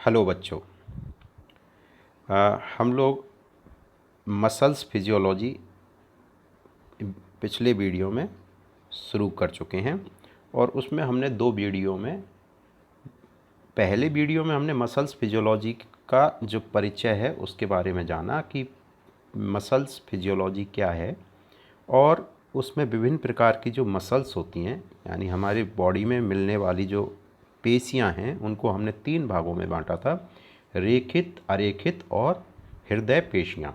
Hello बच्चों। हम लोग मसल्स फिजियोलॉजी पिछले वीडियो में शुरू कर चुके हैं और उसमें हमने दो वीडियो में, पहले वीडियो में हमने मसल्स फिजियोलॉजी का जो परिचय है उसके बारे में जाना कि मसल्स फिजियोलॉजी क्या है, और उसमें विभिन्न प्रकार की जो मसल्स होती हैं यानी हमारी बॉडी में मिलने वाली जो पेशियां हैं उनको हमने तीन भागों में बांटा था, रेखित, अरेखित और हृदय पेशियां,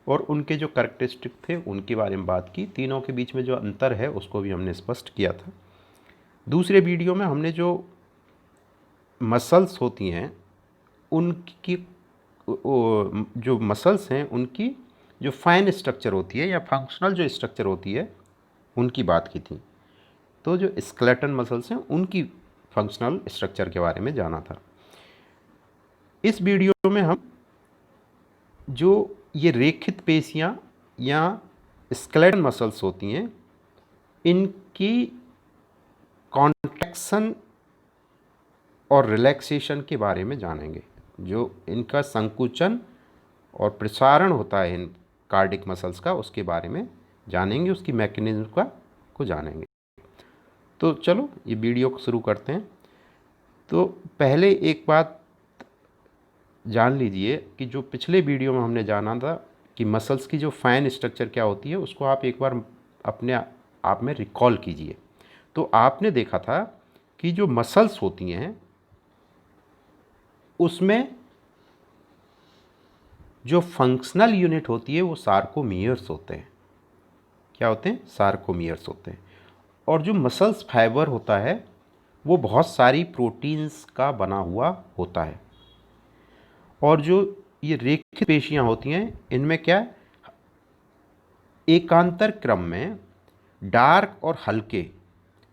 और उनके जो कैरेक्टरिस्टिक थे उनके बारे में बात की। तीनों के बीच में जो अंतर है उसको भी हमने स्पष्ट किया था। दूसरे वीडियो में हमने जो मसल्स होती हैं उनकी जो मसल्स हैं उनकी जो फाइन स्ट्रक्चर होती है या फंक्शनल जो स्ट्रक्चर होती है उनकी बात की थी। तो जो स्केलेटन मसल्स हैं उनकी फंक्शनल स्ट्रक्चर के बारे में जाना था। इस वीडियो में हम जो ये रेखित पेशियां या स्केलेटन मसल्स होती हैं इनकी कॉन्ट्रैक्शन और रिलैक्सेशन के बारे में जानेंगे। जो इनका संकुचन और प्रसारण होता है इन कार्डिक मसल्स का उसके बारे में जानेंगे, उसकी मैकेनिज्म को जानेंगे। तो चलो ये वीडियो को शुरू करते हैं। तो पहले एक बात जान लीजिए कि जो पिछले वीडियो में हमने जाना था कि मसल्स की जो फाइन स्ट्रक्चर क्या होती है उसको आप एक बार अपने आप में रिकॉल कीजिए। तो आपने देखा था कि जो मसल्स होती हैं उसमें जो फंक्शनल यूनिट होती है वो सार्कोमियर्स होते हैं। क्या होते हैं? सार्कोमियर्स होते हैं। और जो मसल्स फाइबर होता है वो बहुत सारी प्रोटीन्स का बना हुआ होता है। और जो ये रेखित पेशियां होती हैं इनमें क्या है, एकांतर क्रम में डार्क और हल्के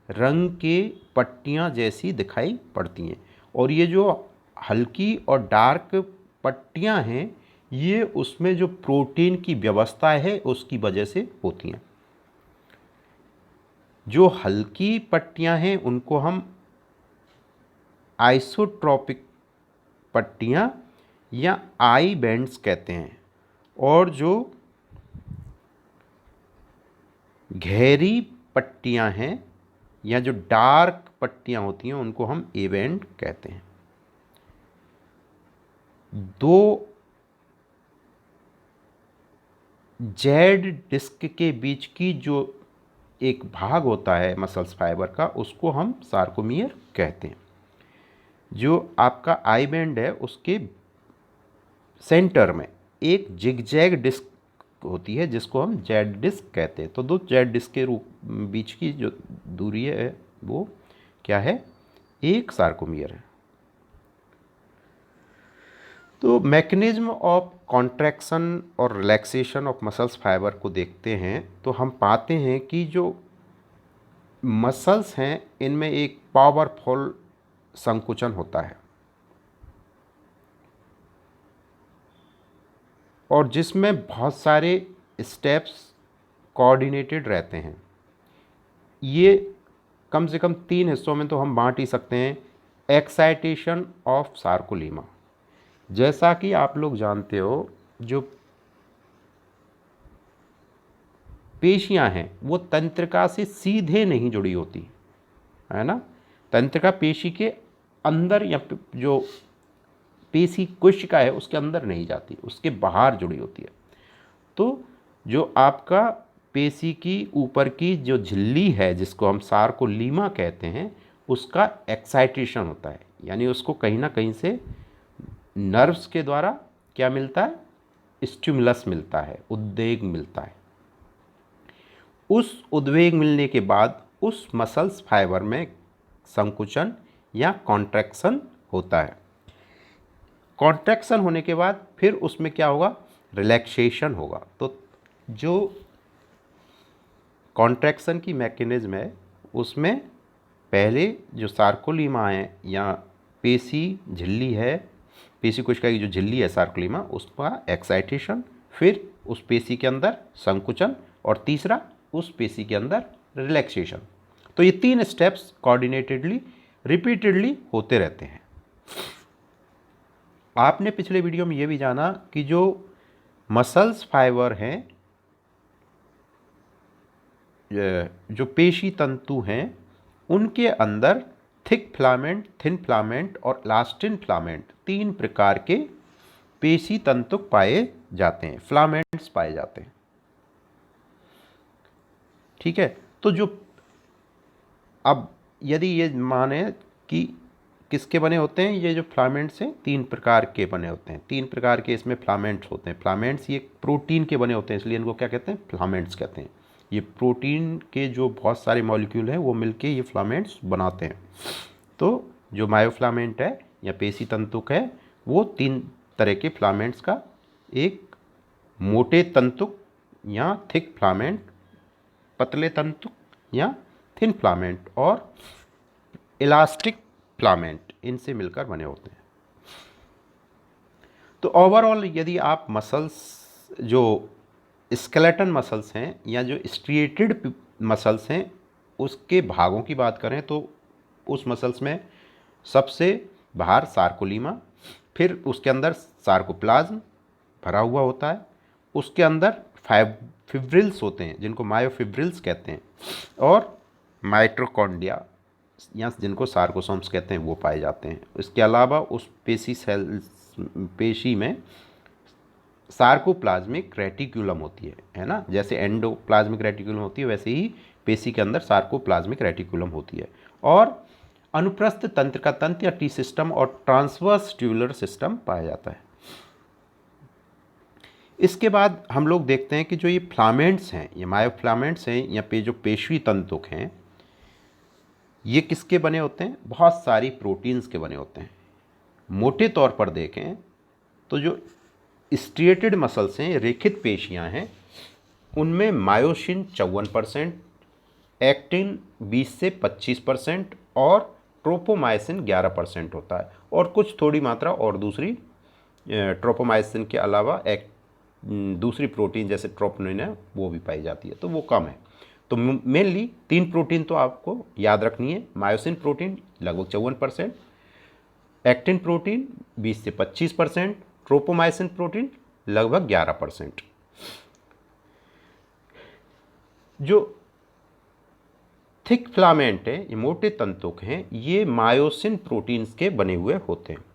रंग के पट्टियां जैसी दिखाई पड़ती हैं। और ये जो हल्की और डार्क पट्टियां हैं ये उसमें जो प्रोटीन की व्यवस्था है उसकी वजह से होती हैं। जो हल्की पट्टियां हैं उनको हम आइसोट्रोपिक पट्टियां या आई बैंड्स कहते हैं, और जो गहरी पट्टियां हैं या जो डार्क पट्टियां होती हैं उनको हम ए बैंड कहते हैं। दो जेड डिस्क के बीच की जो एक भाग होता है मसल्स फाइबर का उसको हम सार्कोमियर कहते हैं। जो आपका आई बैंड है उसके सेंटर में एक जिगजैग डिस्क होती है जिसको हम जेड डिस्क कहते हैं। तो दो जेड डिस्क के बीच की जो दूरी है वो क्या है? एक सार्कोमियर है। तो मैकेनिज्म ऑफ कॉन्ट्रैक्शन और रिलैक्सेशन ऑफ मसल्स फाइबर को देखते हैं तो हम पाते हैं कि जो मसल्स हैं इनमें एक पावरफुल संकुचन होता है और जिसमें बहुत सारे स्टेप्स कोऑर्डिनेटेड रहते हैं। ये कम से कम तीन हिस्सों में तो हम बांट ही सकते हैं। एक्साइटेशन ऑफ सार्कोलीमा, जैसा कि आप लोग जानते हो जो पेशियां हैं वो तंत्रिका से सीधे नहीं जुड़ी होती है ना। तंत्रिका पेशी के अंदर या जो पेशी कोशिका है उसके अंदर नहीं जाती, उसके बाहर जुड़ी होती है। तो जो आपका पेशी की ऊपर की जो झिल्ली है जिसको हम सार्कोलीमा कहते हैं उसका एक्साइटेशन होता है, यानी उसको कहीं ना कहीं से नर्व्स के द्वारा क्या मिलता है? स्टिमुलस मिलता है, उद्वेग मिलता है। उस उद्वेग मिलने के बाद उस मसल्स फाइबर में संकुचन या कॉन्ट्रैक्शन होता है। कॉन्ट्रैक्शन होने के बाद फिर उसमें क्या होगा? रिलैक्सेशन होगा। तो जो कॉन्ट्रैक्शन की मैकेनिज्म है उसमें पहले जो सार्कोलीमा है या पेशी झिल्ली है, पेशी कोशिका की जो झिल्ली है सार्कोलीमा, उसका एक्साइटेशन, फिर उस पेशी के अंदर संकुचन, और तीसरा उस पेशी के अंदर रिलैक्सेशन। तो ये तीन स्टेप्स कोऑर्डिनेटेडली रिपीटेडली होते रहते हैं। आपने पिछले वीडियो में ये भी जाना कि जो मसल्स फाइबर हैं, जो पेशी तंतु हैं, उनके अंदर थिक फिलामेंट, थिन फिलामेंट और इलास्टिन फिलामेंट 3 प्रकार के पेशी तंतु पाए जाते हैं, फिलामेंट्स पाए जाते हैं। ठीक है, तो जो अब यदि ये माने कि किसके बने होते हैं, ये जो फिलामेंट्स हैं 3 प्रकार के बने होते हैं, 3 प्रकार के इसमें फिलामेंट्स होते हैं। फिलामेंट्स ये प्रोटीन के बने होते हैं, इसलिए इनको क्या कहते हैं, फिलामेंट्स कहते हैं। ये प्रोटीन के जो बहुत सारे मॉलिक्यूल हैं वो मिलके ये फिलामेंट्स बनाते हैं। तो जो मायोफिलामेंट है या पेशी तंतुक है वो 3 तरह के फिलामेंट्स का, एक मोटे तंतुक या थिक फिलामेंट, पतले तंतुक या थिन फिलामेंट और इलास्टिक फिलामेंट, इनसे मिलकर बने होते हैं। तो ओवरऑल यदि आप मसल्स, जो स्केलेटन मसल्स हैं या जो स्ट्रिएटेड मसल्स हैं, उसके भागों की बात करें तो उस मसल्स में सबसे बाहर सार्कोलीमा, फिर उसके अंदर सार्कोप्लाज्म भरा हुआ होता है, उसके अंदर फिब्रिल्स होते हैं जिनको मायोफिब्रिल्स कहते हैं, और माइटोकॉन्ड्रिया या जिनको सार्कोसोम्स कहते हैं वो पाए जाते हैं। इसके अलावा उस पेशी में सार्कोप्लाज्मिक रेटिक्यूलम होती है ना, जैसे एंडोप्लाज्मिक रेटिक्यूलम होती है वैसे ही पेशी के अंदर सार्कोप्लाज्मिक रेटिक्यूलम होती है। और अनुप्रस्थ तंत्र का तंत्र या टी सिस्टम और ट्रांसवर्स ट्यूबुलर सिस्टम पाया जाता है। इसके बाद हम लोग देखते हैं कि जो ये फिलामेंट्स हैं, ये मायोफिलामेंट्स हैं या जो पेशी तंतुक हैं, ये किसके बने होते हैं, बहुत सारी प्रोटीन्स के बने होते हैं। मोटे तौर पर देखें तो जो स्ट्रिएटेड मसल्स हैं, रेखित पेशियां हैं, उनमें मायोसिन 54%, एक्टिन 20 से 25% और ट्रोपोमाइसिन 11% होता है। और कुछ थोड़ी मात्रा और दूसरी ट्रोपोमाइसिन के अलावा एक दूसरी प्रोटीन जैसे ट्रोपोनिन है वो भी पाई जाती है, तो वो कम है। तो मेनली 3 प्रोटीन तो आपको याद रखनी है। मायोसिन प्रोटीन लगभग 54%, एक्टिन प्रोटीन 20 से 25%, ट्रोपोमाइसिन प्रोटीन लगभग 11%। जो थिक फिलामेंट है, ये मोटे तंतुक हैं, ये मायोसिन प्रोटीन्स के बने हुए होते हैं।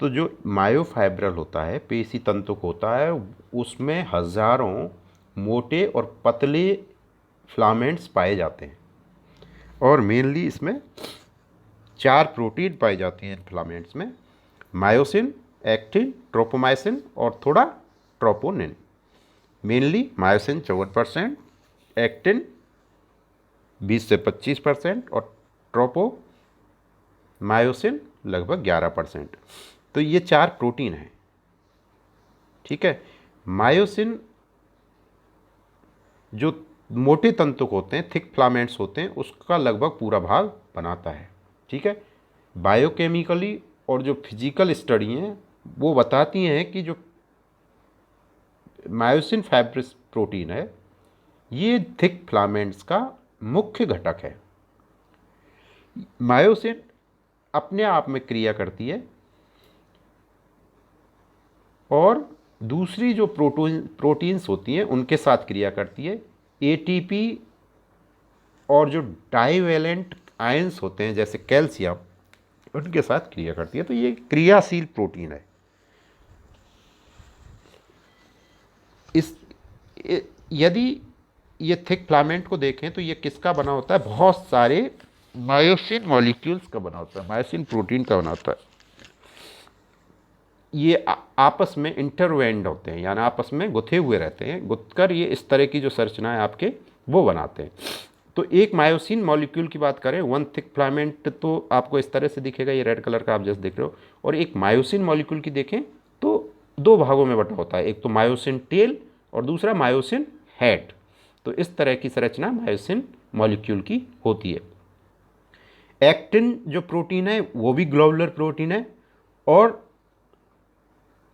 तो जो मायोफाइब्रल होता है, पेशी तंतुक होता है, उसमें हजारों मोटे और पतले फिलामेंट्स पाए जाते हैं और मेनली इसमें 4 प्रोटीन पाई जाती हैं फिलामेंट्स में, मायोसिन, एक्टिन, ट्रोपोमाइसिन और थोड़ा ट्रोपोनिन। मेनली मायोसिन 54%, एक्टिन 20 से 25% और ट्रोपोमायोसिन लगभग 11%। तो ये 4 प्रोटीन हैं। ठीक है, मायोसिन जो मोटे तंतुक होते हैं, थिक फिलामेंट्स होते हैं, उसका लगभग पूरा भाग बनाता है। ठीक है, बायोकेमिकली और जो फिजिकल स्टडी हैं वो बताती हैं कि जो मायोसिन फाइब्रस प्रोटीन है ये थिक फिलामेंट्स का मुख्य घटक है। मायोसिन अपने आप में क्रिया करती है और दूसरी जो प्रोटीन्स होती हैं उनके साथ क्रिया करती है। एटीपी और जो डाइवेलेंट आयंस होते हैं जैसे कैल्शियम, उनके साथ क्रिया करती है। तो ये क्रियाशील प्रोटीन है। यदि ये थिक फिलामेंट को देखें तो ये किसका बना होता है, बहुत सारे मायोसिन मॉलिक्यूल्स का बना होता है, मायोसिन प्रोटीन का बना होता है। ये आपस में इंटरवेंड होते हैं, यानी आपस में गुथे हुए रहते हैं, गुथकर ये इस तरह की जो संरचनाएं आपके वो बनाते हैं। तो एक मायोसिन मॉलिक्यूल की बात करें, वन थिक फिलामेंट तो आपको इस तरह से दिखेगा, ये रेड कलर का आप जैसे देख रहे हो। और एक मायोसिन मॉलिक्यूल की देखें तो 2 भागों में बटा होता है, एक तो मायोसिन टेल और दूसरा मायोसिन हेड। तो इस तरह की संरचना मायोसिन मॉलिक्यूल की होती है। एक्टिन जो प्रोटीन है वो भी ग्लोबुलर प्रोटीन है और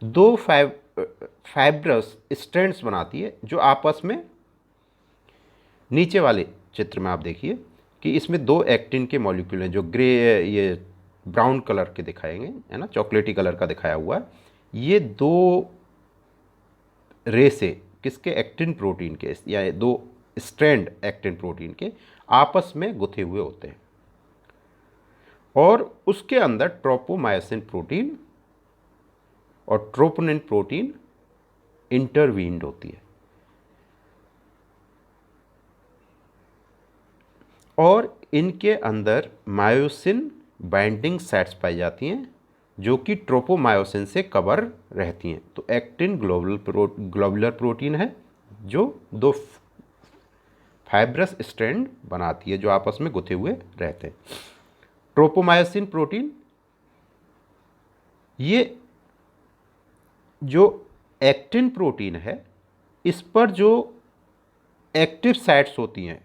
2 फाइब्रस स्ट्रैंड्स बनाती है जो आपस में, नीचे वाले चित्र में आप देखिए कि इसमें 2 एक्टिन के मॉलिक्यूल हैं जो ग्रे ये ब्राउन कलर के दिखाएंगे, है ना, चॉकलेटी कलर का दिखाया हुआ है। ये दो रेसे किसके, एक्टिन प्रोटीन के, या दो स्ट्रैंड एक्टिन प्रोटीन के आपस में गुथे हुए होते हैं, और उसके अंदर ट्रोपोमायोसिन प्रोटीन और ट्रोपोनिन प्रोटीन इंटरवीन्ड होती है, और इनके अंदर मायोसिन बाइंडिंग साइट्स पाई जाती हैं जो कि ट्रोपोमायोसिन से कवर रहती हैं। तो एक्टिन ग्लोबुलर प्रोटीन है जो दो फाइब्रस स्ट्रैंड बनाती है जो आपस में गुथे हुए रहते हैं। ट्रोपोमायोसिन प्रोटीन, ये जो एक्टिन प्रोटीन है इस पर जो एक्टिव साइट्स होती हैं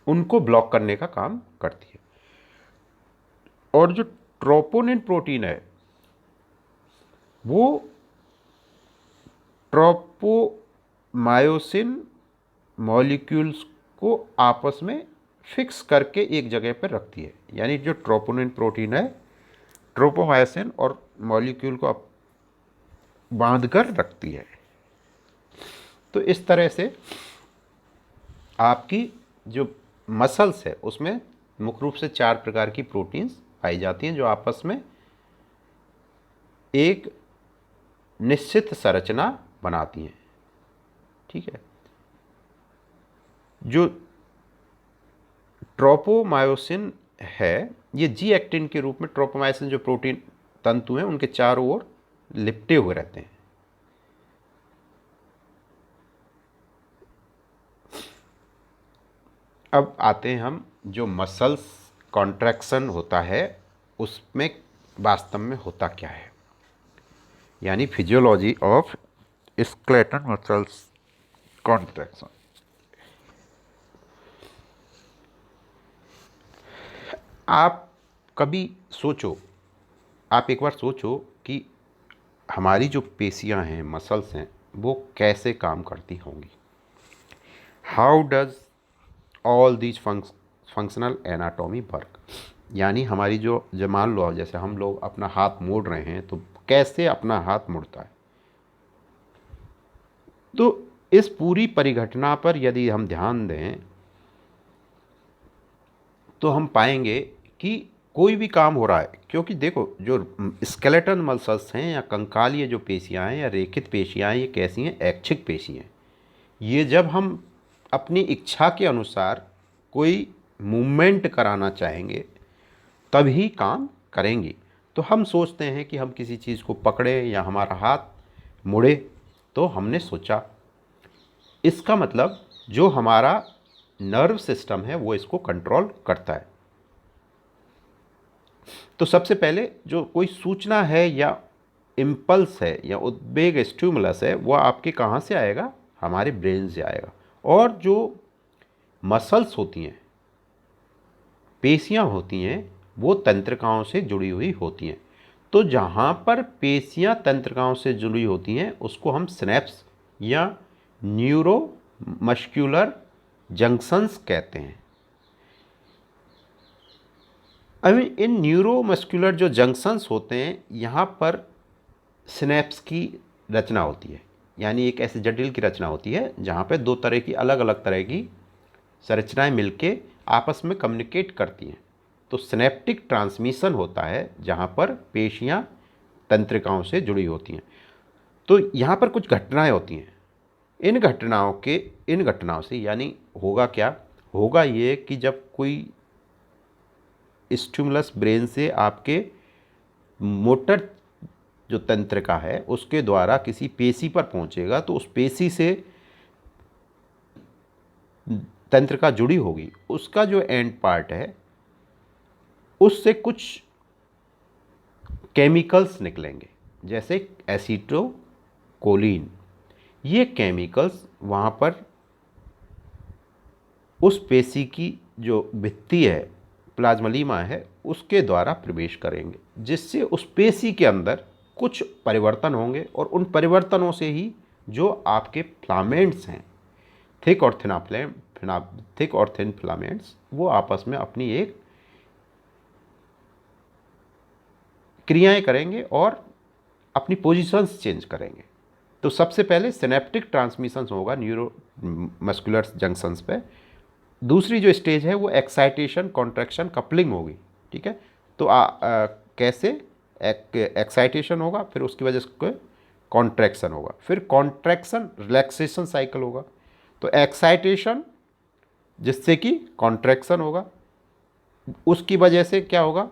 उनको ब्लॉक करने का काम करती है, और जो ट्रोपोनिन प्रोटीन है वो ट्रोपोमायोसिन मॉलिक्यूल्स को आपस में फिक्स करके एक जगह पर रखती है। यानी जो ट्रोपोनिन प्रोटीन है ट्रोपोमायोसिन और मॉलिक्यूल को बांध कर रखती है। तो इस तरह से आपकी जो मसल्स है उसमें मुख्य रूप से 4 प्रकार की प्रोटीन्स पाई जाती हैं जो आपस में एक निश्चित संरचना बनाती हैं। ठीक है, जो ट्रोपोमायोसिन है ये जी एक्टिन के रूप में, ट्रोपोमायोसिन जो प्रोटीन तंतु हैं उनके चारों ओर लिपटे हुए रहते हैं। अब आते हैं हम जो मसल्स कॉन्ट्रैक्शन होता है उसमें वास्तव में होता क्या है, यानी physiology of skeletal muscles contraction. आप कभी सोचो, आप एक बार सोचो कि हमारी जो पेशियां हैं, मसल्स हैं, वो कैसे काम करती होंगी। How does all these functional anatomy work, यानी हमारी जो मान लो जैसे हम लोग अपना हाथ मोड़ रहे हैं तो कैसे अपना हाथ मुड़ता है। तो इस पूरी परिघटना पर यदि हम ध्यान दें तो हम पाएंगे कि कोई भी काम हो रहा है, क्योंकि देखो जो स्केलेटल मसल्स हैं या कंकालीय जो पेशियाँ हैं या रेखित पेशियाँ हैं, ये कैसी हैं, ऐच्छिक पेशियाँ हैं। ये जब हम अपनी इच्छा के अनुसार कोई मूवमेंट कराना चाहेंगे तभी काम करेंगी। तो हम सोचते हैं कि हम किसी चीज़ को पकड़े या हमारा हाथ मुड़े, तो हमने सोचा, इसका मतलब जो हमारा नर्व सिस्टम है वो इसको कंट्रोल करता है। तो सबसे पहले जो कोई सूचना है या इम्पल्स है या उद्वेग स्टिमुलस है वो आपके कहाँ से आएगा, हमारे ब्रेन से आएगा। और जो मसल्स होती हैं, पेशियाँ होती हैं, वो तंत्रिकाओं से जुड़ी हुई होती हैं। तो जहाँ पर पेशियाँ तंत्रिकाओं से जुड़ी होती हैं उसको हम सिनेप्स या न्यूरो मस्कुलर जंक्शंस कहते हैं। अभी इन न्यूरोमस्कुलर जो जंक्शंस होते हैं यहाँ पर सिनेप्स की रचना होती है, यानी एक ऐसे जटिल की रचना होती है जहाँ पे दो तरह की अलग अलग तरह की संरचनाएं मिलके आपस में कम्युनिकेट करती हैं। तो सिनेप्टिक ट्रांसमिशन होता है जहाँ पर पेशियाँ तंत्रिकाओं से जुड़ी होती हैं। तो यहाँ पर कुछ घटनाएं होती हैं, इन घटनाओं से यानी होगा क्या, होगा ये कि जब कोई स्टिमुलस ब्रेन से आपके मोटर जो तंत्रिका है उसके द्वारा किसी पेशी पर पहुंचेगा तो उस पेशी से तंत्रिका जुड़ी होगी, उसका जो एंड पार्ट है उससे कुछ केमिकल्स निकलेंगे जैसे एसिटोकोलिन। ये केमिकल्स वहाँ पर उस पेशी की जो भित्ति है, प्लाज्मलीमा है, उसके द्वारा प्रवेश करेंगे, जिससे उस पेशी के अंदर कुछ परिवर्तन होंगे और उन परिवर्तनों से ही जो आपके फिलामेंट्स हैं, थिक और थिन फिलामेंट्स, वो आपस में अपनी एक क्रियाएं करेंगे और अपनी पोजीशंस चेंज करेंगे। तो सबसे पहले सिनेप्टिक ट्रांसमिशन होगा न्यूरो मस्कुलर जंक्शंस पे। दूसरी जो स्टेज है वो एक्साइटेशन, कॉन्ट्रैक्शन, कपलिंग होगी। ठीक है, तो कैसे एक्साइटेशन होगा, फिर उसकी वजह से कॉन्ट्रैक्शन होगा, फिर कॉन्ट्रैक्शन रिलैक्सेशन साइकिल होगा। तो एक्साइटेशन जिससे कि कॉन्ट्रैक्शन होगा, उसकी वजह से क्या होगा,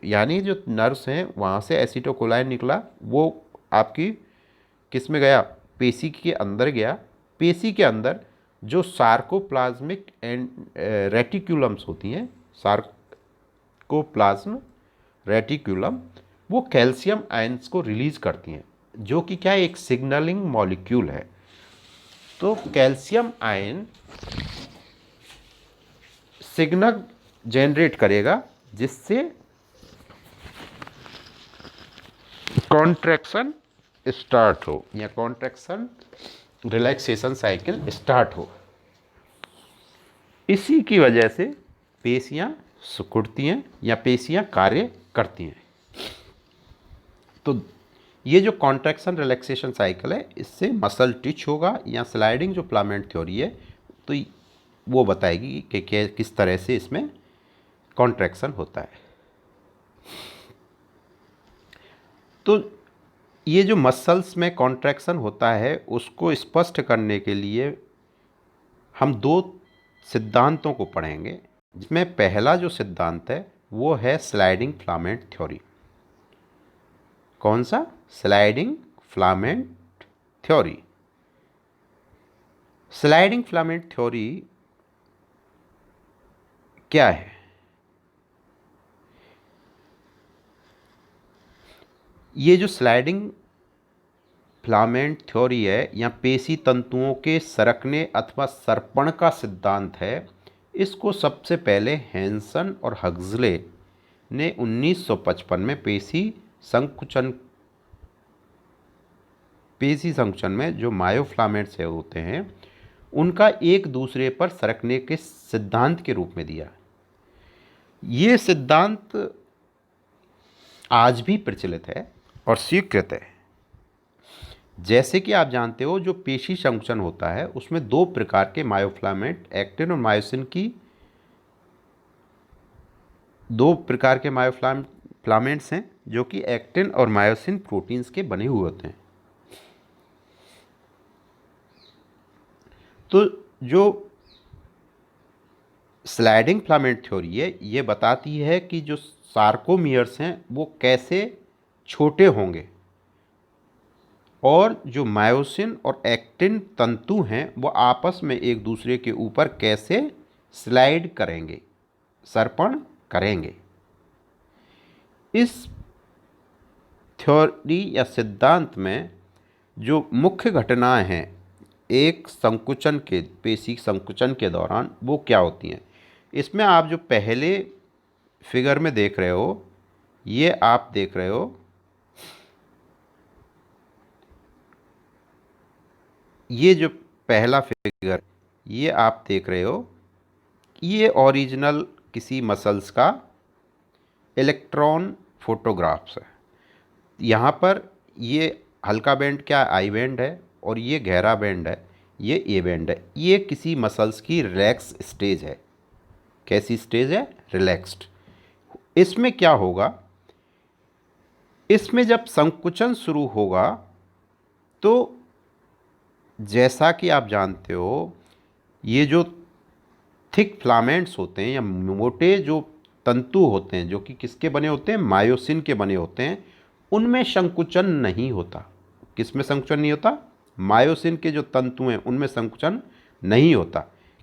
यानी जो नर्व्स हैं वहाँ से एसिटोकोलाइन निकला, वो आपकी किस में गया, पेशी के अंदर गया। पेशी के अंदर जो सार्कोप्लाज्मिक एंड रेटिक्यूलम्स होती हैं, सार्कोप्लाज्म रेटिक्यूलम, वो कैल्शियम आयंस को रिलीज करती हैं, जो कि क्या है, एक सिग्नलिंग मॉलिक्यूल है। तो कैल्शियम आयन सिग्नल जनरेट करेगा जिससे कॉन्ट्रैक्शन स्टार्ट हो या कॉन्ट्रैक्शन रिलैक्सेशन साइकिल स्टार्ट हो। इसी की वजह से पेशियां सिकुड़ती हैं या पेशियां कार्य करती हैं। तो ये जो कॉन्ट्रैक्शन रिलैक्सेशन साइकिल है, इससे मसल टिच होगा या स्लाइडिंग जो फिलामेंट थ्योरी है, तो वो बताएगी कि किस तरह से इसमें कॉन्ट्रैक्शन होता है। तो ये जो मसल्स में कॉन्ट्रैक्शन होता है उसको स्पष्ट करने के लिए हम दो सिद्धांतों को पढ़ेंगे, जिसमें पहला जो सिद्धांत है वो है स्लाइडिंग फिलामेंट थ्योरी। कौन सा? Sliding filament theory. Sliding filament theory क्या है? ये जो स्लाइडिंग फिलामेंट थ्योरी है या पेशी तंतुओं के सरकने अथवा सर्पण का सिद्धांत है, इसको सबसे पहले हैंसन और हक्सले ने 1955 में पेशी संकुचन में जो मायोफ्लामेंट्स होते हैं उनका एक दूसरे पर सरकने के सिद्धांत के रूप में दिया। ये सिद्धांत आज भी प्रचलित है और स्वीकृत है। जैसे कि आप जानते हो, जो पेशी संकुचन होता है उसमें दो प्रकार के मायोफ्लामेंट, एक्टिन और मायोसिन की दो प्रकार के मायोफ्लामेंट्स हैं, जो कि एक्टिन और मायोसिन प्रोटीन्स के बने हुए होते हैं। तो जो स्लाइडिंग फिलामेंट थ्योरी है ये बताती है कि जो सार्कोमियर्स हैं वो कैसे छोटे होंगे और जो मायोसिन और एक्टिन तंतु हैं वो आपस में एक दूसरे के ऊपर कैसे स्लाइड करेंगे, सर्पण करेंगे। इस थ्योरी या सिद्धांत में जो मुख्य घटनाएं हैं एक संकुचन के, पेशी संकुचन के दौरान, वो क्या होती हैं? इसमें आप जो पहले फिगर में देख रहे हो, ये आप देख रहे हो, ये जो पहला फिगर ये आप देख रहे हो, ये ओरिजिनल किसी मसल्स का इलेक्ट्रॉन फोटोग्राफ्स है। यहाँ पर ये हल्का बैंड क्या, आई बैंड है, और ये गहरा बैंड है, ये ए बैंड है। ये किसी मसल्स की रिलैक्स स्टेज है। कैसी स्टेज है? रिलैक्स्ड। इसमें क्या होगा, इसमें जब संकुचन शुरू होगा तो जैसा कि आप जानते हो, ये जो थिक फिलामेंट्स होते हैं या मोटे जो तंतु होते हैं, जो कि किसके बने होते हैं? मायोसिन के बने होते हैं, उनमें संकुचन नहीं होता। किस में संकुचन नहीं होता? मायोसिन के जो तंतु हैं उनमें संकुचन नहीं होता।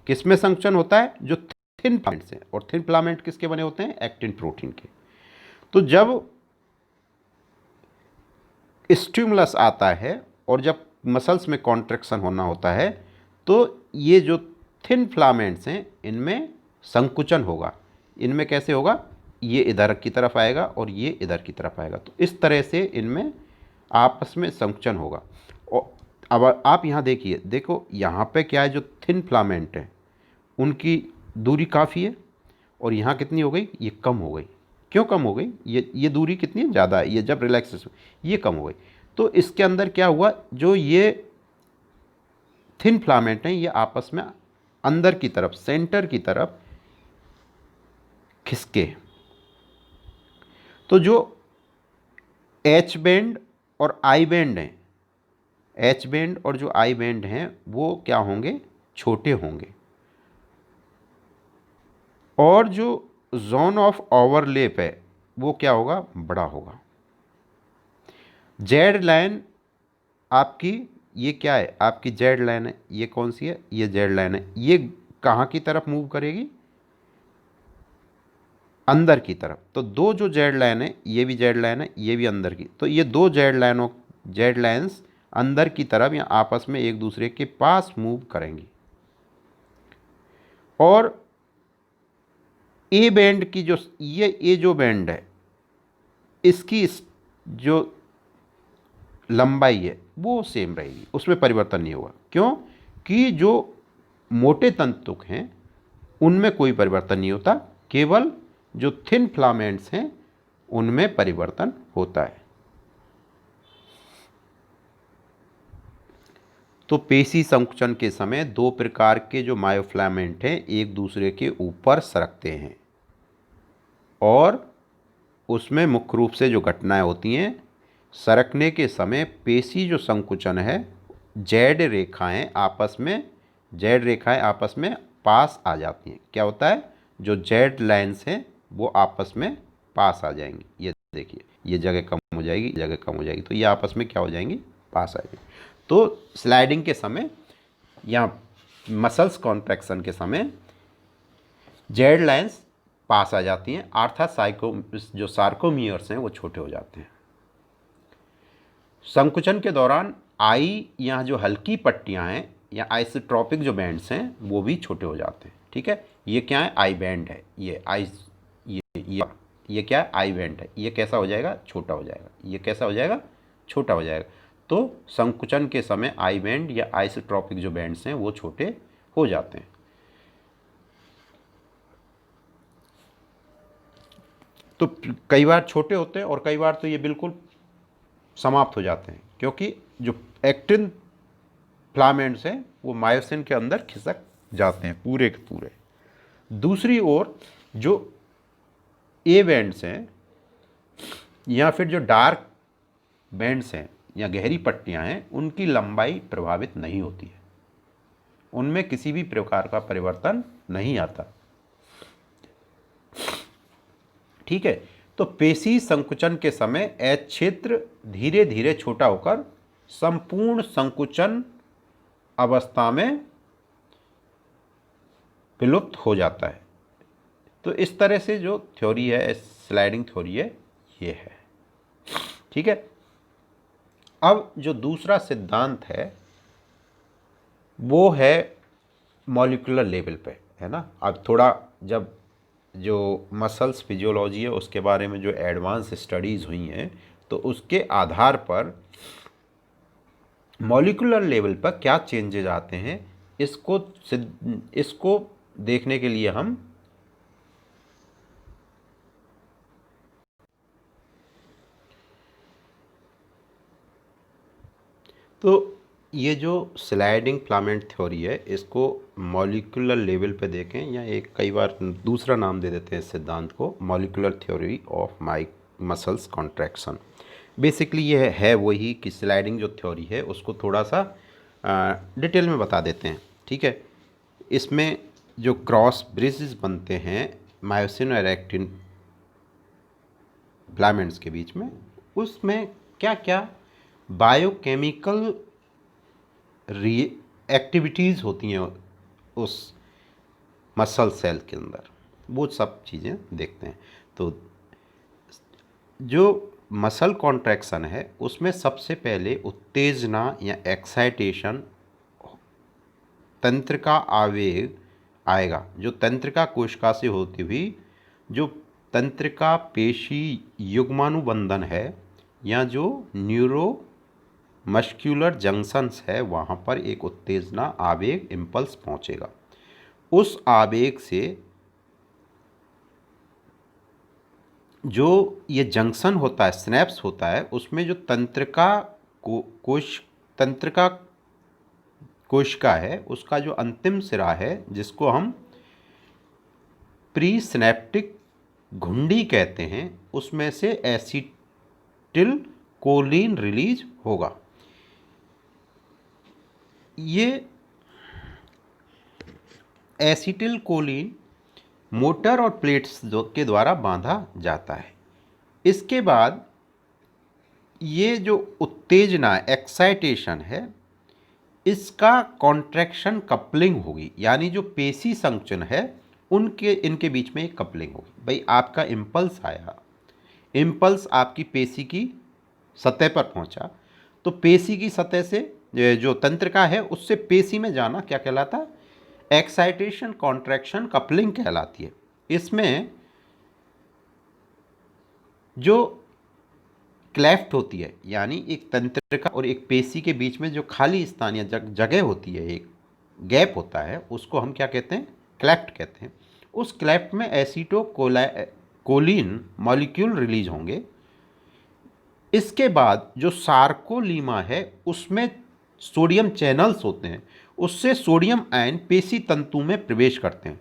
किस में संकुचन होता है? जो थिन फिलामेंट्स हैं। और थिन फिलामेंट किसके बने होते हैं? एक्टिन प्रोटीन के। तो जब स्टिमुलस आता है और जब मसल्स में कॉन्ट्रैक्शन होना होता है तो ये जो थिन फिलामेंट्स हैं इनमें संकुचन होगा। इनमें कैसे होगा? ये इधर की तरफ आएगा और ये इधर की तरफ आएगा। तो इस तरह से इनमें आपस में संकुचन होगा। और अब आप यहाँ देखिए, देखो यहाँ पे क्या है, जो थिन फिलामेंट है उनकी दूरी काफ़ी है और यहाँ कितनी हो गई? ये कम हो गई। क्यों कम हो गई? ये दूरी कितनी ज़्यादा है, ये जब रिलैक्सेशन ये कम हो गई। तो इसके अंदर क्या हुआ, जो ये थिन फिलामेंट हैं ये आपस में अंदर की तरफ, सेंटर की तरफ खिसके। तो जो एच बैंड और आई बैंड हैं, एच बैंड और जो आई बैंड हैं वो क्या होंगे, छोटे होंगे। और जो जोन ऑफ ओवरलैप है वो क्या होगा, बड़ा होगा। जेड लाइन आपकी, ये क्या है, आपकी जेड लाइन है, ये कौन सी है, ये जेड लाइन है। ये कहाँ की तरफ मूव करेगी, अंदर की तरफ। तो दो जो जेड लाइन है, ये भी जेड लाइन है, ये भी अंदर की, तो ये दो जेड लाइन्स अंदर की तरफ या आपस में एक दूसरे के पास मूव करेंगी। और ए बैंड की जो ये जो बैंड है, इसकी जो लंबाई है वो सेम रहेगी, उसमें परिवर्तन नहीं होगा। क्यों कि जो मोटे तंतुक हैं उनमें कोई परिवर्तन नहीं होता, केवल जो थिन फिलामेंट्स हैं उनमें परिवर्तन होता है। तो पेशी संकुचन के समय दो प्रकार के जो मायोफिलामेंट हैं एक दूसरे के ऊपर सरकते हैं, और उसमें मुख्य रूप से जो घटनाएं होती हैं, सरकने के समय पेशी जो संकुचन है, जेड रेखाएं आपस में पास आ जाती हैं। क्या होता है, जो जेड लाइन्स हैं वो आपस में पास आ जाएंगी। ये देखिए, ये जगह कम हो जाएगी, जगह कम हो जाएगी, तो ये आपस में क्या हो जाएंगी, पास आ जाएंगी। तो स्लाइडिंग के समय या मसल्स कॉन्ट्रैक्शन के समय जेड लाइन्स पास आ जाती हैं, अर्थात जो सार्कोमियर्स हैं वो छोटे हो जाते हैं। संकुचन के दौरान आई या जो हल्की पट्टियां हैं या आइसोट्रॉपिक जो बैंड्स हैं वो भी छोटे हो जाते हैं। ठीक है, ये क्या है, आई बैंड है, ये क्या है, आई बैंड है। ये कैसा हो जाएगा, छोटा हो जाएगा। ये कैसा हो जाएगा, छोटा हो जाएगा। तो संकुचन के समय आई बैंड या आइसोट्रॉपिक जो बैंड्स हैं वो छोटे हो जाते हैं। तो कई बार छोटे होते हैं और कई बार तो ये बिल्कुल समाप्त हो जाते हैं, क्योंकि जो एक्टिन फिलामेंट्स हैं वो मायोसिन के अंदर खिसक जाते हैं पूरे के पूरे। दूसरी ओर जो ए बैंड्स हैं या फिर जो डार्क बैंड्स हैं या गहरी पट्टियां हैं, उनकी लंबाई प्रभावित नहीं होती है, उनमें किसी भी प्रकार का परिवर्तन नहीं आता। ठीक है, तो पेशी संकुचन के समय एच क्षेत्र धीरे धीरे छोटा होकर संपूर्ण संकुचन अवस्था में विलुप्त हो जाता है। तो इस तरह से जो थ्योरी है, स्लाइडिंग थ्योरी है, ये है। ठीक है, अब जो दूसरा सिद्धांत है वो है मॉलिक्यूलर लेवल पे, है ना। अब थोड़ा जब जो मसल्स फिजियोलॉजी है उसके बारे में जो एडवांस स्टडीज़ हुई हैं, तो उसके आधार पर मॉलिक्यूलर लेवल पर क्या चेंजेज आते हैं, इसको देखने के लिए हम तो ये जो स्लाइडिंग फिलामेंट थ्योरी है इसको मॉलिक्यूलर लेवल पे देखें, या एक कई बार दूसरा नाम दे देते हैं इस सिद्धांत को, molecular theory of muscles contraction. Basically ये है वही कि स्लाइडिंग जो थ्योरी है उसको थोड़ा सा डिटेल में बता देते हैं। ठीक है, इसमें जो क्रॉस ब्रिजेस बनते हैं मायोसिन और एक्टिन फिलामेंट्स के बीच में, उसमें क्या क्या बायोकेमिकल एक्टिविटीज़ होती हैं उस मसल सेल के अंदर, वो सब चीज़ें देखते हैं। तो जो मसल कॉन्ट्रैक्शन है उसमें सबसे पहले उत्तेजना या एक्साइटेशन तंत्रिका आवेग आएगा, जो तंत्रिका कोशिका से होती हुई जो तंत्रिका पेशी युग्मानुबंधन है या जो न्यूरो मस्क्यूलर जंक्शंस है, वहाँ पर एक उत्तेजना आवेग इम्पल्स पहुँचेगा। उस आवेग से जो ये जंक्शन होता है, स्नैप्स होता है, उसमें जो तंत्रिका तंत्रिका कोशिका है, उसका जो अंतिम सिरा है, जिसको हम प्री सिनेप्टिक घुंडी कहते हैं, उसमें से एसिटिल कोलिन रिलीज होगा। ये एसिटिल कोलिन मोटर और प्लेट्स के द्वारा बांधा जाता है। इसके बाद ये जो उत्तेजना एक्साइटेशन है, इसका कॉन्ट्रैक्शन कपलिंग होगी, यानी जो पेशी संकुचन है इनके बीच में एक कपलिंग होगी। भाई आपका इम्पल्स आया, इम्पल्स आपकी पेशी की सतह पर पहुंचा, तो पेशी की सतह से जो तंत्रिका है उससे पेशी में जाना क्या कहलाता है? एक्साइटेशन कॉन्ट्रैक्शन कपलिंग कहलाती है। इसमें जो क्लेफ्ट होती है, यानी एक तंत्रिका और एक पेशी के बीच में जो खाली स्थान या जगह होती है, एक गैप होता है, उसको हम क्या कहते हैं? क्लेफ्ट कहते हैं। उस क्लेफ्ट में एसिटोकोलिन मॉलिक्यूल रिलीज होंगे। इसके बाद जो सार्कोलीमा है उसमें सोडियम चैनल्स होते हैं, उससे सोडियम आयन पेशी तंतु में प्रवेश करते हैं,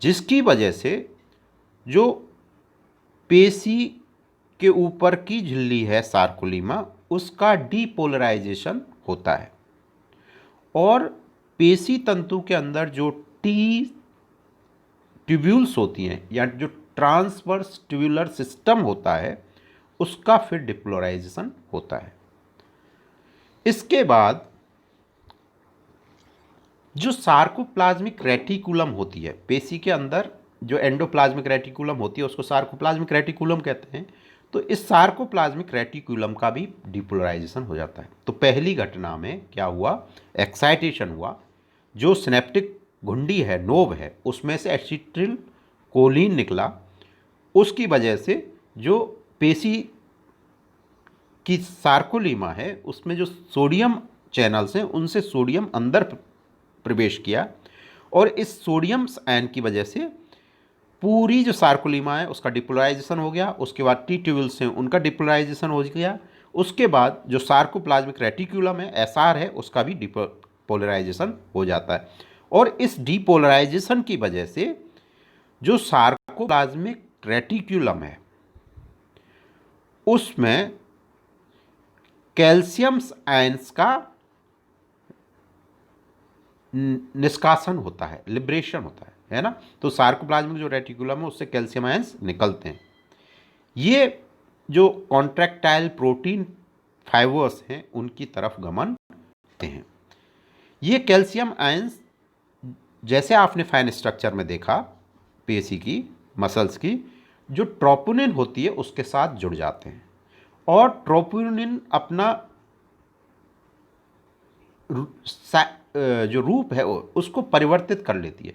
जिसकी वजह से जो पेशी के ऊपर की झिल्ली है सार्कोलीमा, उसका डीपोलराइजेशन होता है। और पेशी तंतु के अंदर जो टी ट्यूब्यूल्स होती हैं या जो ट्रांसवर्स ट्यूबुलर सिस्टम होता है, उसका फिर डिपोलराइजेशन होता है। इसके बाद जो सार्कोप्लाज्मिक रेटिकुलम होती है, पेशी के अंदर जो एंडोप्लाज्मिक रेटिकुलम होती है उसको सार्कोप्लाज्मिक रेटिकुलम कहते हैं। तो इस सार्कोप्लाज्मिक रेटिकुलम का भी डिपोलराइजेशन हो जाता है। तो पहली घटना में क्या हुआ? एक्साइटेशन हुआ, जो सिनेप्टिक घुंडी है, नोब है, उसमें से एसिटिल कोलिन निकला, उसकी वजह से जो पेशी की सार्कोलीमा है उसमें जो सोडियम चैनल्स हैं उनसे सोडियम अंदर प्रवेश किया, और इस सोडियम आयन की वजह से पूरी जो सार्कोलीमा है उसका डिपोलराइजेशन हो गया। उसके बाद टी ट्यूब्यूल्स हैं उनका डिपोलराइजेशन हो गया। उसके बाद जो सार्कोप्लाज्मिक रेटिकुलम है, एसआर है, उसका भी डिपोलराइजेशन हो जाता है। और इस डिपोलराइजेशन की वजह से जो सार्कोप्लाज्मिक रेटिकुलम है उसमें कैल्शियम आयंस का निष्कासन होता है, लिबरेशन होता है ना। तो सार्कोप्लाज्मिक जो रेटिकुलम है उससे कैल्शियम आयंस निकलते हैं। ये जो कॉन्ट्रैक्टाइल प्रोटीन फाइबर्स हैं उनकी तरफ गमन करते हैं। ये कैल्शियम आयंस, जैसे आपने फाइन स्ट्रक्चर में देखा पेशी की, मसल्स की, जो ट्रोपोनिन होती है उसके साथ जुड़ जाते हैं, और ट्रोपोनिन अपना जो रूप है उसको परिवर्तित कर लेती है,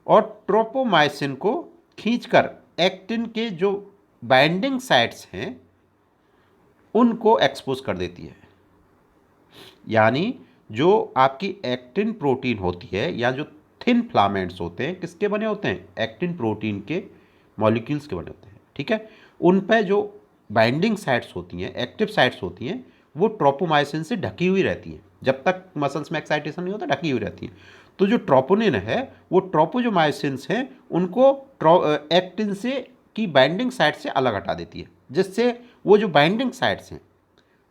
और ट्रोपोमाइसिन को खींचकर एक्टिन के जो बाइंडिंग साइट्स हैं उनको एक्सपोज कर देती है। यानी जो आपकी एक्टिन प्रोटीन होती है या जो थिन फिलामेंट्स होते हैं, किसके बने होते हैं? एक्टिन प्रोटीन के मॉलिक्यूल्स के बने होते हैं। ठीक है, उन पर जो बाइंडिंग साइट्स होती हैं, एक्टिव साइट्स होती हैं, वो ट्रोपोमाइसिन से ढकी हुई रहती हैं। जब तक मसल्स में एक्साइटेशन नहीं होता ढकी हुई रहती हैं। तो जो ट्रोपोनिन है वो ट्रोपोजोमाइसिन्स हैं उनको एक्टिन से की बाइंडिंग साइट से अलग हटा देती है, जिससे वो जो बाइंडिंग साइट्स हैं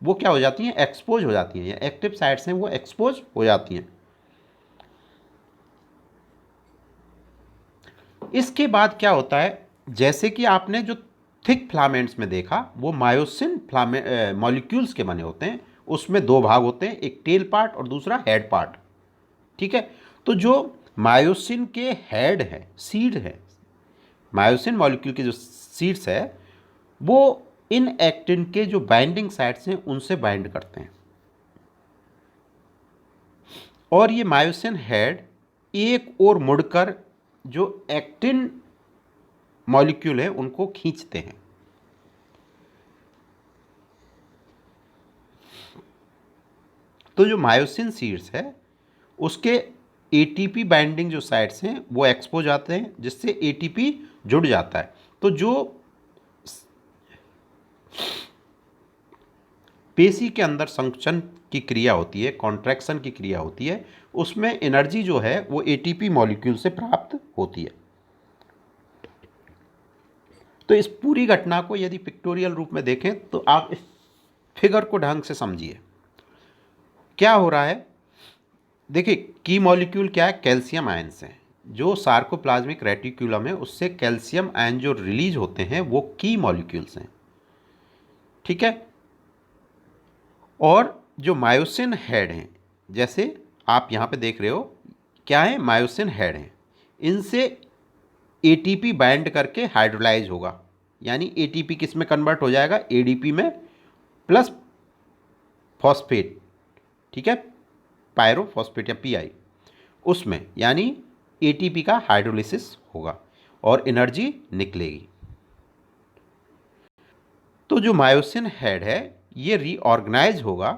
वो क्या हो जाती हैं? एक्सपोज हो जाती हैं, या एक्टिव साइट्स हैं वो एक्सपोज हो जाती हैं। इसके बाद क्या होता है? जैसे कि आपने जो थिक फिलामेंट्स में देखा, वो मायोसिन मॉलिक्यूल्स के बने होते हैं। उसमें दो भाग होते हैं, एक टेल पार्ट और दूसरा हेड पार्ट। ठीक है, तो जो मायोसिन के हेड है, सीड है, मायोसिन मॉलिक्यूल के जो सीड्स है, वो इन एक्टिन के जो बाइंडिंग साइट्स हैं उनसे बाइंड करते हैं, और ये मायोसिन हेड एक और मुड़कर जो एक्टिन मॉलिक्यूल है उनको खींचते हैं। तो जो मायोसिन सीड्स है उसके एटीपी बाइंडिंग जो साइट्स हैं वो एक्सपोज आते हैं, जिससे एटीपी जुड़ जाता है। तो जो पेशी के अंदर संकुचन की क्रिया होती है, कॉन्ट्रैक्शन की क्रिया होती है, उसमें एनर्जी जो है वो एटीपी मॉलिक्यूल से प्राप्त होती है। तो इस पूरी घटना को यदि पिक्टोरियल रूप में देखें तो आप इस फिगर को ढंग से समझिए क्या हो रहा है। देखिए की मॉलिक्यूल क्या है, कैल्शियम आयन्स हैं। जो सार्कोप्लाज्मिक रेटिक्यूलम है उससे कैल्शियम आयन जो रिलीज होते हैं वो की मॉलिक्यूल्स हैं, ठीक है। और जो मायोसिन हेड हैं, जैसे आप यहाँ पे देख रहे हो क्या है, मायोसिन हेड हैं, इनसे एटीपी बाइंड करके हाइड्रोलाइज होगा, यानी एटीपी किस में कन्वर्ट हो जाएगा, एडीपी में प्लस फॉस्फेट, ठीक है, पायरोफॉस्फेट या पीआई उसमें, यानी एटीपी का हाइड्रोलिसिस होगा और एनर्जी निकलेगी। तो जो मायोसिन हेड है ये रीऑर्गेनाइज होगा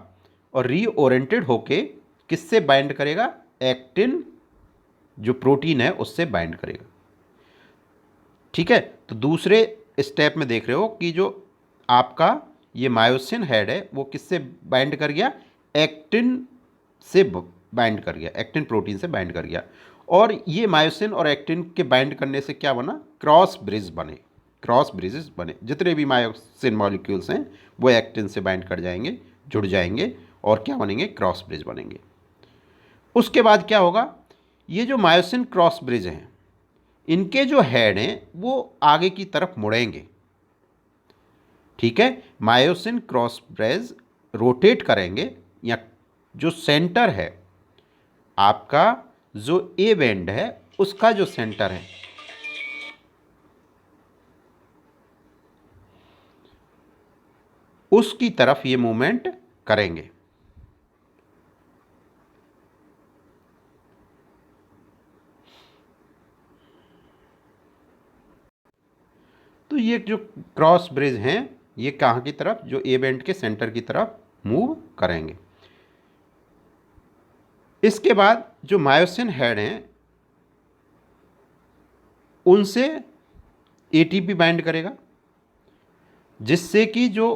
और रीओरिएंटेड होके किससे बाइंड करेगा, एक्टिन जो प्रोटीन है उससे बाइंड करेगा, ठीक है। तो दूसरे स्टेप में देख रहे हो कि जो आपका ये मायोसिन हेड है वो किससे बाइंड कर गया, एक्टिन से बाइंड कर गया, एक्टिन प्रोटीन से बाइंड कर गया। और ये मायोसिन और एक्टिन के बाइंड करने से क्या बना, क्रॉस ब्रिज बने, क्रॉस ब्रिजेस बने। जितने भी मायोसिन मॉलिक्यूल्स हैं वो एक्टिन से बाइंड कर जाएंगे, जुड़ जाएंगे और क्या बनेंगे, क्रॉस ब्रिज बनेंगे। उसके बाद क्या होगा, ये जो मायोसिन क्रॉस ब्रिज हैं इनके जो हेड हैं वो आगे की तरफ मुड़ेंगे, ठीक है। मायोसिन क्रॉस ब्रिज रोटेट करेंगे, या जो सेंटर है आपका, जो ए बैंड है उसका जो सेंटर है उसकी तरफ ये मूवमेंट करेंगे। तो ये जो क्रॉस ब्रिज हैं ये कहाँ की तरफ, जो ए बैंड के सेंटर की तरफ मूव करेंगे। इसके बाद जो मायोसिन हेड हैं उनसे एटीपी बाइंड करेगा, जिससे कि जो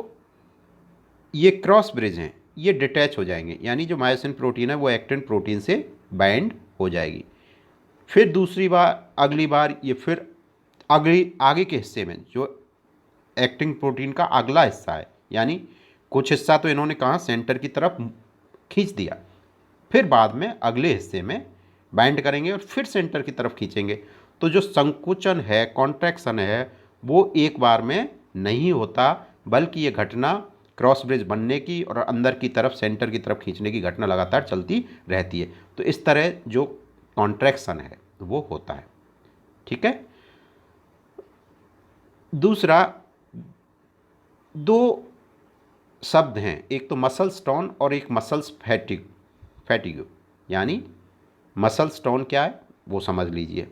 ये क्रॉस ब्रिज हैं ये डिटैच हो जाएंगे, यानी जो मायोसिन प्रोटीन है वो एक्टिन प्रोटीन से बाइंड हो जाएगी। फिर दूसरी बार, अगली बार ये फिर आगे के हिस्से में जो एक्टिन प्रोटीन का अगला हिस्सा है, यानी कुछ हिस्सा तो इन्होंने कहा सेंटर की तरफ खींच दिया, फिर बाद में अगले हिस्से में बाइंड करेंगे और फिर सेंटर की तरफ खींचेंगे। तो जो संकुचन है, कॉन्ट्रैक्शन है, वो एक बार में नहीं होता, बल्कि ये घटना क्रॉस ब्रिज बनने की और अंदर की तरफ सेंटर की तरफ खींचने की घटना लगातार चलती रहती है। तो इस तरह जो कॉन्ट्रैक्शन है वो होता है, ठीक है। दूसरा, दो शब्द हैं, एक तो मसल्स टोन और एक मसल्स फैटिग, यानी मसल्स टोन क्या है वो समझ लीजिए।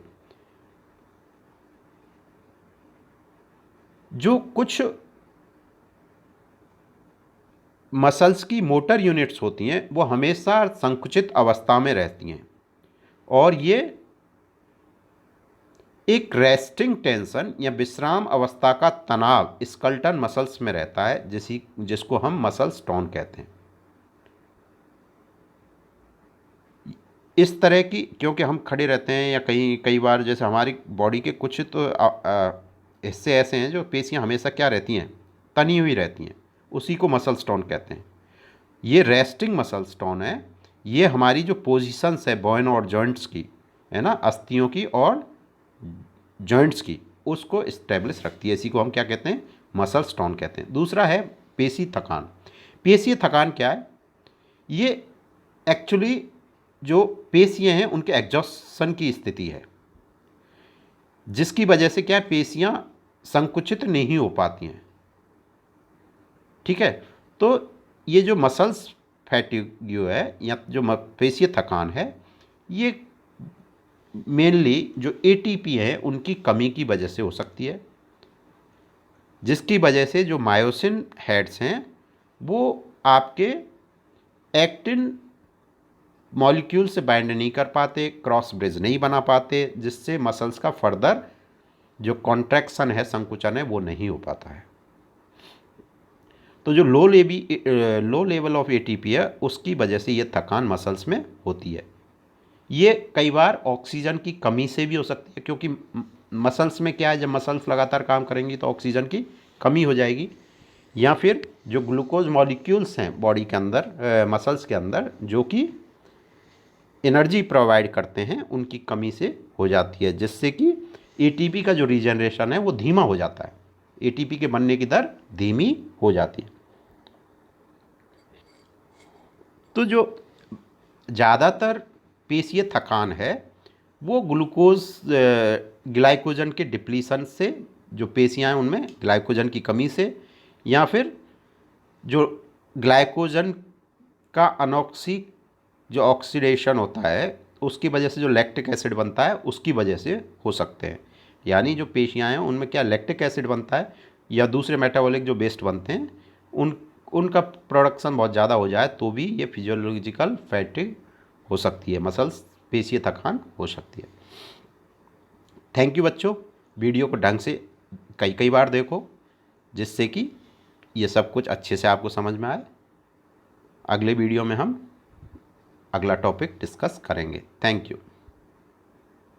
जो कुछ मसल्स की मोटर यूनिट्स होती हैं वो हमेशा संकुचित अवस्था में रहती हैं और ये एक रेस्टिंग टेंशन या विश्राम अवस्था का तनाव स्कल्टन मसल्स में रहता है, जिसको हम मसल्स टोन कहते हैं। इस तरह की, क्योंकि हम खड़े रहते हैं या कई बार जैसे हमारी बॉडी के कुछ तो हिस्से ऐसे हैं जो पेशियां हमेशा क्या रहती हैं, तनी हुई रहती हैं, उसी को मसल्स टोन कहते हैं। ये रेस्टिंग मसल्स टोन है, ये हमारी जो पोजीशंस है बोन और जॉइंट्स की, है ना, अस्थियों की और जॉइंट्स की, उसको इस्टेब्लिश रखती है। इसी को हम क्या कहते हैं, मसल्स टोन कहते हैं। दूसरा है पेशी थकान। पेशीय थकान क्या है, ये एक्चुअली जो पेशियाँ हैं उनके एग्जॉस्शन की स्थिति है, जिसकी वजह से क्या है, पेशियाँ संकुचित नहीं हो पाती हैं, ठीक है। तो ये जो मसल्स फैटिग है या जो पेशीय थकान है, ये मेनली जो एटीपी है उनकी कमी की वजह से हो सकती है, जिसकी वजह से जो मायोसिन हेड्स हैं वो आपके एक्टिन मॉलिक्यूल से बाइंड नहीं कर पाते, क्रॉस ब्रिज नहीं बना पाते, जिससे मसल्स का फर्दर जो कॉन्ट्रैक्शन है, संकुचन है, वो नहीं हो पाता है। तो जो लो लेवल ऑफ एटीपी है उसकी वजह से ये थकान मसल्स में होती है। ये कई बार ऑक्सीजन की कमी से भी हो सकती है, क्योंकि मसल्स में क्या है, जब मसल्स लगातार काम करेंगी तो ऑक्सीजन की कमी हो जाएगी, या फिर जो ग्लूकोज मॉलिक्यूल्स हैं बॉडी के अंदर, मसल्स के अंदर, जो कि एनर्जी प्रोवाइड करते हैं, उनकी कमी से हो जाती है, जिससे कि एटीपी का जो रीजनरेशन है वो धीमा हो जाता है, एटीपी के बनने की दर धीमी हो जाती है। तो जो ज़्यादातर पेशीय थकान है वो ग्लाइकोजन के डिप्लीशन से, जो पेशियाँ हैं उनमें ग्लाइकोजन की कमी से, या फिर जो ग्लाइकोजन का जो ऑक्सीडेशन होता है उसकी वजह से जो लैक्टिक एसिड बनता है उसकी वजह से हो सकते हैं। यानी जो पेशियाँ हैं उनमें क्या लैक्टिक एसिड बनता है या दूसरे मेटाबॉलिक जो वेस्ट बनते हैं, उनका प्रोडक्शन बहुत ज़्यादा हो जाए तो भी ये फिजियोलॉजिकल फैटिग हो सकती है, मसल्स पेशीय थकान हो सकती है। थैंक यू बच्चों, वीडियो को ढंग से कई बार देखो, जिससे कि ये सब कुछ अच्छे से आपको समझ में आए। अगले वीडियो में हम अगला टॉपिक डिस्कस करेंगे। Thank you.